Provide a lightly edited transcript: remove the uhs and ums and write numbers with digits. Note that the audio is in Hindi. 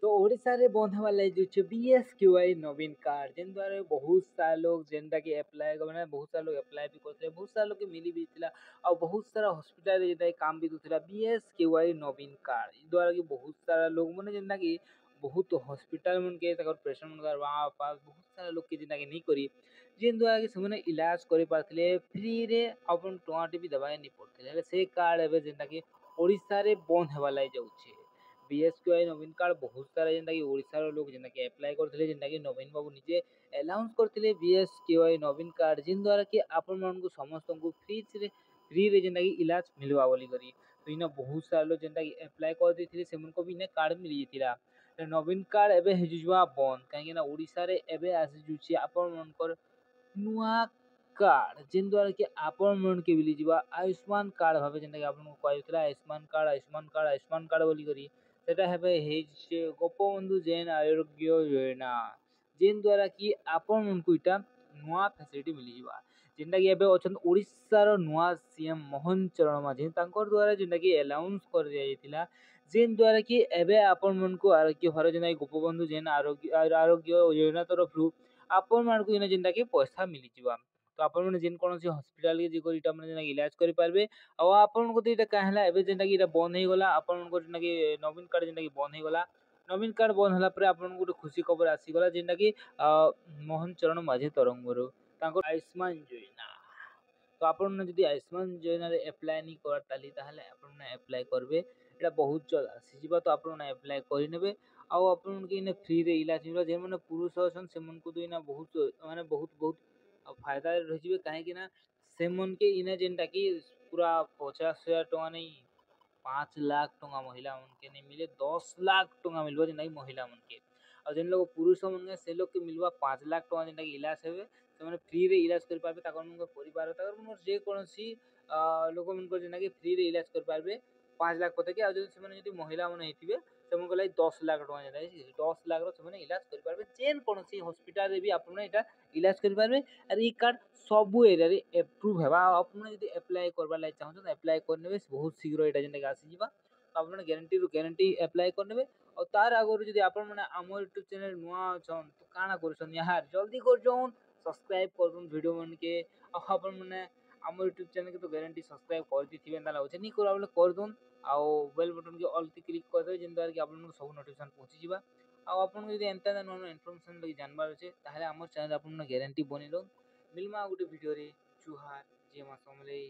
तो ओडिशा रे बंद हवा लागी जो बीएसक्यूआई नवीन कार्ड जेन द्वारा बहुत सारा लोग जेनटा कि अप्लाई माने बहुत सारा लोग अप्लाई भी करते बहुत सारा लोग के मिली भी थिला और बहुत सारा हॉस्पिटल जेनटा काम भी दुथिला बीएसक्यूआई नवीन कार्ड इ द्वारा कि बहुत सारा लोग माने जेनटा कि बहुत हॉस्पिटल मन के तकर ऑपरेशन मन करवा पास बहुत सारा लोग के जेनटा कि नहीं करी जेन द्वारा कि ସେମାନେ इलाज करि पारथिले फ्री रे अपन टोंटे भी दवाई नहीं पड़थिले हेले से कार्ड एबे जेनटा कि ओडिशा रे बंद हवा लागी जाउछे बीएसक्यूआई नवीन कार्ड बहुत सारा जेनटा कि ओडिशा रो लोग जेनटा कि अप्लाई करथिले जेनटा कि नवीन बाबू निजे अनाउंस करथिले बीएसक्यूआई नवीन कार्ड जिन द्वारा कि आपन मन को समस्त को फ्री रे जेनटा कि इलाज मिलवा बोली करी तो इना बहुत सारा लोग जेनटा कि अप्लाई कर देथिले सेमन को भी ने कार्ड मिल जेतिला नवीन कार्ड एबे हिजुवा बंद काहे ना ओडिशा रे एबे आसी जुछि आपन मन कर नुआ कार्ड जिन द्वारा कि आपन मन के मिली जीवा आयुष्मान कार्ड भाबे जेनटा कि आपन को कहथिला आयुष्मान कार्ड बोली करी সেটা হবে হচ্ছে গোপবন্ধু জেন আরোগ্য যোজনা যেন দ্বারা কি আপন মনকু ইটা নୂଆ ଫ୍ୟାସିଲିଟି ମିଳିଯିବା ଯେନ୍ଟାକି ଏବେ ଅଛନ୍ତି ଓଡ଼ିଶାର ନୂଆ ସିଏମ୍ ମୋହନ ଚରଣ ମାଝୀ ତାଙ୍କର ଦ୍ୱାରା ଯେନ୍ଟାକି ଆନାଉନ୍ସ କରାଯାଇଥିଲା ଯେନ୍ ଦ୍ୱାରା କି ଏବେ ଆପଣମାନଙ୍କୁ ଆରୋଗ୍ୟ ହର ଯେନ୍ଟାକି ଗୋପବନ୍ଧୁ ଜେନ୍ ଆରୋଗ୍ୟ ଯୋଜନା ତରଫରୁ ଆପଣମାନଙ୍କୁ ଯେନ୍ଟାକି ପଇସା ମିଳିଯିବା ତ ଆପଣମାନେ ଯେନ୍ କୌଣସି ହସ୍ପିଟାଲ କେ ଯିକରି ଇଟା ମାନେ ଇଲାଜ କରିପାରିବେ ଆଉ ଆପଣଙ୍କୁ ଏଇଟା କାଁ ହେଲା ଏବେ ଯେନ୍ଟାକି ଏଇଟା ବନ୍ଦ ହେଇଗଲା ଆପଣଙ୍କର ଯେନ୍ଟାକି ନवीन कार्ड ଯେନ୍ଟାକି ବନ୍ଦ ହେଇଗଲା ନवीन कार्ड ବନ୍ଦ ହେଲା ପରେ ଆପଣଙ୍କୁ ଗୋଟେ ଖୁସି ଖବର ଆସିଗଲା ଯେନ୍ଟାକି ମୋହନ ଚରଣ ମାଝୀ ତରଙ୍ଗରୁ ତାଙ୍କର ଆୟୁଷ୍ମାନ ଯୋଜନା ତ ଆପଣମାନେ ଯଦି ଆୟୁଷ୍ମାନ ଯୋଜନାରେ ଆପ୍ଲାଏ ନି ତାହେଲେ ଆପଣମାନେ ଆପ୍ଲାଏ କରିବେ ଏଇଟା ବହୁତ ଜଲ୍ଦ ଆସିଯିବ ତ ଆପଣମାନେ ଆପ୍ଲାଏ କରିନେବେ ଆଉ ଆପଣଙ୍କୁ ଇନେ ଫ୍ରିରେ ଇଲାଜ ମିଳିବ ଯେମାନେ ପୁରୁଷ ଅଛନ୍ତି ସେମାନଙ୍କୁ ତ ଇନା ବହୁତ ମାନେ ବହୁତ फायदा रही कहीं से इने जेनटा कि पूरा 50,000 टका नहीं 5 लाख टका महिला मन के नहीं मिले 10 लाख टका मिलवा जेनटा कि महिला मन के और जेन लोग पुरुष मन से लोग के मिलवा 5 लाख टका जेनटा कि इलाज हेबे से फ्री रे इलाज कर पाबे ताकर मन परिवार ताकर मन जे कोनोसी लोग मन को जेनटा कि फ्री रे इलाज कर पाबे 5 लाख पते के आ जदी महिला मन हेतिबे सेमन लगे 10 लाख टका जेनटा 10 लाख रो से इलाज कर पाबे जेन कोनोसी हॉस्पिटल रे भी आपन एटा इलाज कर पाबे और ई कार्ड सबू एरिया रे अप्रूव हेबा आपन जदी अप्लाई करबा लाग चाहन त अप्लाई करनेबे बहुत शीघ्र एटा जेनटा आसी जीवा आपन गारंटी अप्लाई करनेबे और तार आगर जदी आपन माने हमर यूट्यूब चैनल नुआ छन तो काना करछन यार जल्दी कर जोन सब्सक्राइब करन वीडियो मन के आपन माने हमर यूट्यूब चैनल के तो गारंटी सब्सक्राइब कर दिथिबे ना लागो नहीं करबा बोले कर दोन आ बेल बटन के ऑल पे क्लिक कर दे जिन द्वारा कि आपन सब नोटिफिकेशन पहुंची जीवा आ आपन जदी एंता नुआ इन्फॉर्मेशन लगी जानबार अछि ताहले हमर चैनल आपन गारंटी बनिलो मिलमा गुटे वीडियो रे जुहार जे मा समले।